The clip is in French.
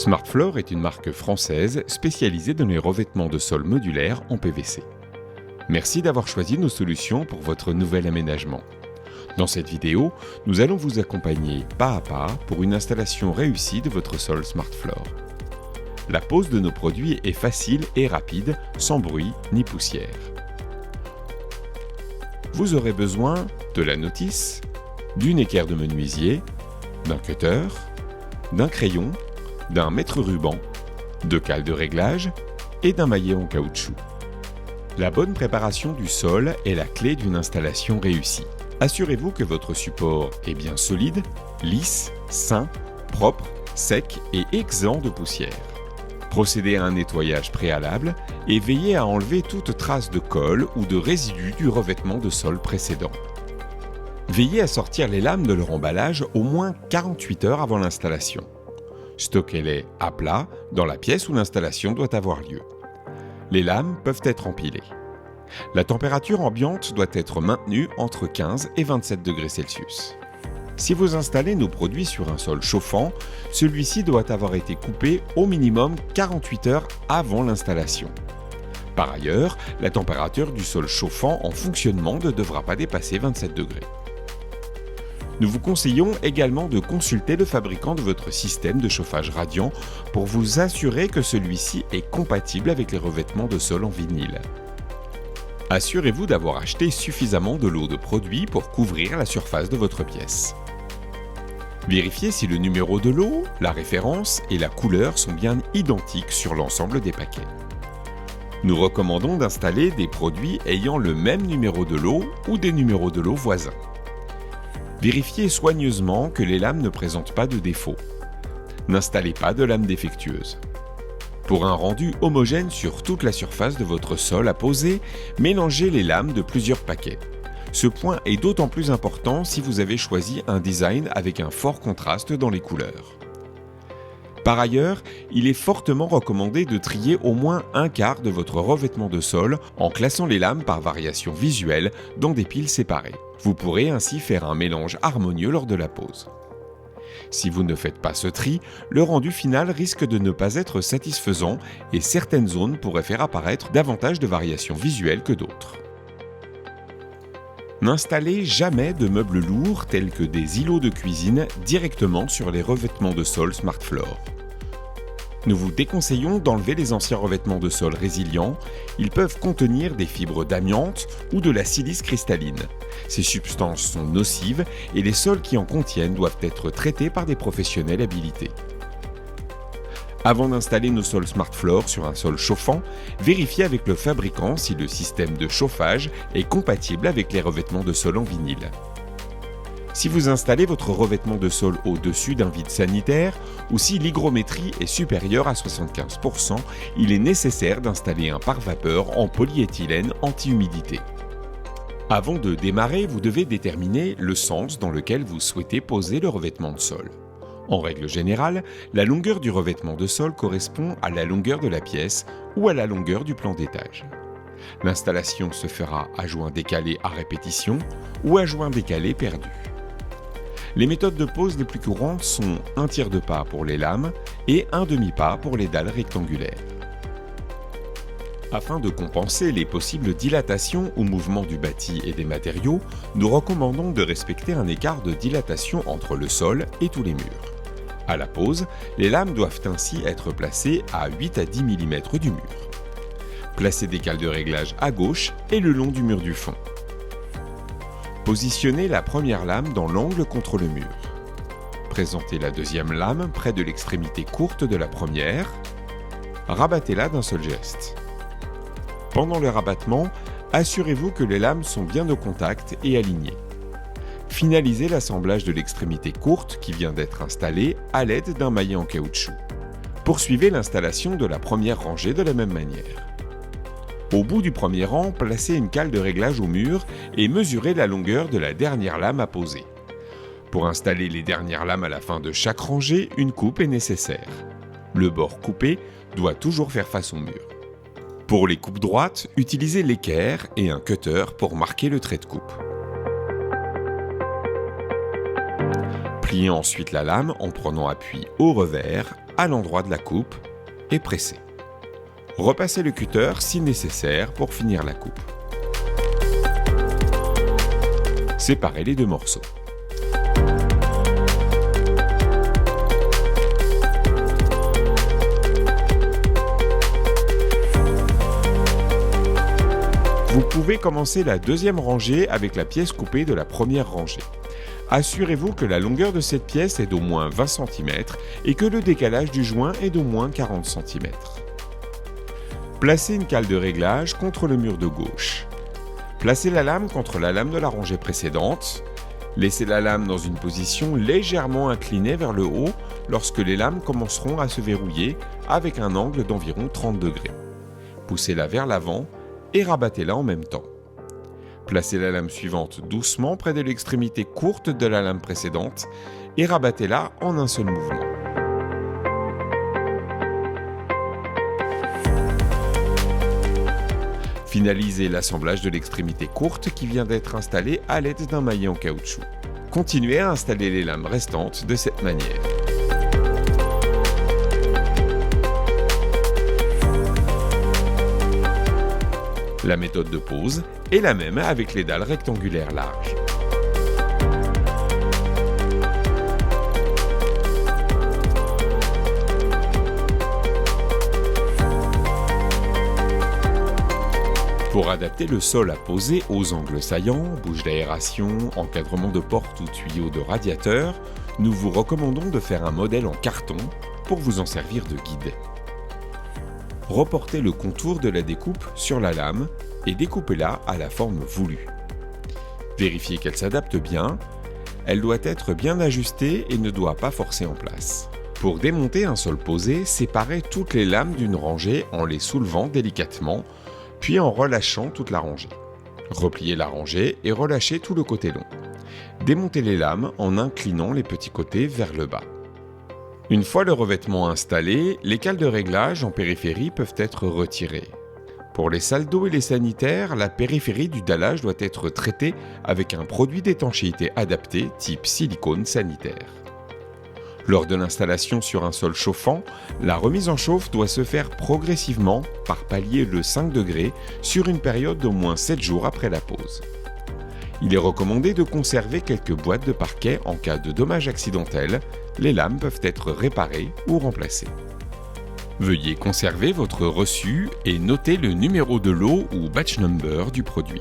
Smartfloor est une marque française spécialisée dans les revêtements de sol modulaires en PVC. Merci d'avoir choisi nos solutions pour votre nouvel aménagement. Dans cette vidéo, nous allons vous accompagner pas à pas pour une installation réussie de votre sol Smartfloor. La pose de nos produits est facile et rapide, sans bruit ni poussière. Vous aurez besoin de la notice, d'une équerre de menuisier, d'un cutter, d'un crayon, d'un mètre-ruban, de cales de réglage et d'un maillet en caoutchouc. La bonne préparation du sol est la clé d'une installation réussie. Assurez-vous que votre support est bien solide, lisse, sain, propre, sec et exempt de poussière. Procédez à un nettoyage préalable et veillez à enlever toute trace de colle ou de résidus du revêtement de sol précédent. Veillez à sortir les lames de leur emballage au moins 48 heures avant l'installation. Stockez-les à plat dans la pièce où l'installation doit avoir lieu. Les lames peuvent être empilées. La température ambiante doit être maintenue entre 15 et 27 degrés Celsius. Si vous installez nos produits sur un sol chauffant, celui-ci doit avoir été coupé au minimum 48 heures avant l'installation. Par ailleurs, la température du sol chauffant en fonctionnement ne devra pas dépasser 27 degrés. Nous vous conseillons également de consulter le fabricant de votre système de chauffage radiant pour vous assurer que celui-ci est compatible avec les revêtements de sol en vinyle. Assurez-vous d'avoir acheté suffisamment de lot de produit pour couvrir la surface de votre pièce. Vérifiez si le numéro de lot, la référence et la couleur sont bien identiques sur l'ensemble des paquets. Nous recommandons d'installer des produits ayant le même numéro de lot ou des numéros de lot voisins. Vérifiez soigneusement que les lames ne présentent pas de défauts. N'installez pas de lames défectueuses. Pour un rendu homogène sur toute la surface de votre sol à poser, mélangez les lames de plusieurs paquets. Ce point est d'autant plus important si vous avez choisi un design avec un fort contraste dans les couleurs. Par ailleurs, il est fortement recommandé de trier au moins un quart de votre revêtement de sol en classant les lames par variation visuelle dans des piles séparées. Vous pourrez ainsi faire un mélange harmonieux lors de la pose. Si vous ne faites pas ce tri, le rendu final risque de ne pas être satisfaisant et certaines zones pourraient faire apparaître davantage de variations visuelles que d'autres. N'installez jamais de meubles lourds tels que des îlots de cuisine directement sur les revêtements de sol Smartfloor. Nous vous déconseillons d'enlever les anciens revêtements de sol résilients. Ils peuvent contenir des fibres d'amiante ou de la silice cristalline. Ces substances sont nocives et les sols qui en contiennent doivent être traités par des professionnels habilités. Avant d'installer nos sols Smartfloor sur un sol chauffant, vérifiez avec le fabricant si le système de chauffage est compatible avec les revêtements de sol en vinyle. Si vous installez votre revêtement de sol au-dessus d'un vide sanitaire ou si l'hygrométrie est supérieure à 75%, il est nécessaire d'installer un pare-vapeur en polyéthylène anti-humidité. Avant de démarrer, vous devez déterminer le sens dans lequel vous souhaitez poser le revêtement de sol. En règle générale, la longueur du revêtement de sol correspond à la longueur de la pièce ou à la longueur du plan d'étage. L'installation se fera à joint décalé à répétition ou à joint décalé perdu. Les méthodes de pose les plus courantes sont un tiers de pas pour les lames et un demi-pas pour les dalles rectangulaires. Afin de compenser les possibles dilatations ou mouvements du bâti et des matériaux, nous recommandons de respecter un écart de dilatation entre le sol et tous les murs. À la pose, les lames doivent ainsi être placées à 8 à 10 mm du mur. Placez des cales de réglage à gauche et le long du mur du fond. Positionnez la première lame dans l'angle contre le mur. Présentez la deuxième lame près de l'extrémité courte de la première. Rabattez-la d'un seul geste. Pendant le rabattement, assurez-vous que les lames sont bien au contact et alignées. Finalisez l'assemblage de l'extrémité courte qui vient d'être installée à l'aide d'un maillet en caoutchouc. Poursuivez l'installation de la première rangée de la même manière. Au bout du premier rang, placez une cale de réglage au mur et mesurez la longueur de la dernière lame à poser. Pour installer les dernières lames à la fin de chaque rangée, une coupe est nécessaire. Le bord coupé doit toujours faire face au mur. Pour les coupes droites, utilisez l'équerre et un cutter pour marquer le trait de coupe. Pliez ensuite la lame en prenant appui au revers, à l'endroit de la coupe, et pressez. Repassez le cutter si nécessaire pour finir la coupe. Séparez les deux morceaux. Vous pouvez commencer la deuxième rangée avec la pièce coupée de la première rangée. Assurez-vous que la longueur de cette pièce est d'au moins 20 cm et que le décalage du joint est d'au moins 40 cm. Placez une cale de réglage contre le mur de gauche. Placez la lame contre la lame de la rangée précédente. Laissez la lame dans une position légèrement inclinée vers le haut lorsque les lames commenceront à se verrouiller avec un angle d'environ 30 degrés. Poussez-la vers l'avant et rabattez-la en même temps. Placez la lame suivante doucement près de l'extrémité courte de la lame précédente et rabattez-la en un seul mouvement. Finalisez l'assemblage de l'extrémité courte qui vient d'être installée à l'aide d'un maillet en caoutchouc. Continuez à installer les lames restantes de cette manière. La méthode de pose est la même avec les dalles rectangulaires larges. Pour adapter le sol à poser aux angles saillants, bouches d'aération, encadrement de porte ou tuyaux de radiateur, nous vous recommandons de faire un modèle en carton pour vous en servir de guide. Reportez le contour de la découpe sur la lame et découpez-la à la forme voulue. Vérifiez qu'elle s'adapte bien. Elle doit être bien ajustée et ne doit pas forcer en place. Pour démonter un sol posé, séparez toutes les lames d'une rangée en les soulevant délicatement, puis en relâchant toute la rangée. Repliez la rangée et relâchez tout le côté long. Démontez les lames en inclinant les petits côtés vers le bas. Une fois le revêtement installé, les cales de réglage en périphérie peuvent être retirées. Pour les salles d'eau et les sanitaires, la périphérie du dallage doit être traitée avec un produit d'étanchéité adapté type silicone sanitaire. Lors de l'installation sur un sol chauffant, la remise en chauffe doit se faire progressivement par palier de 5 degrés sur une période d'au moins 7 jours après la pose. Il est recommandé de conserver quelques boîtes de parquet en cas de dommages accidentels. Les lames peuvent être réparées ou remplacées. Veuillez conserver votre reçu et noter le numéro de lot ou batch number du produit.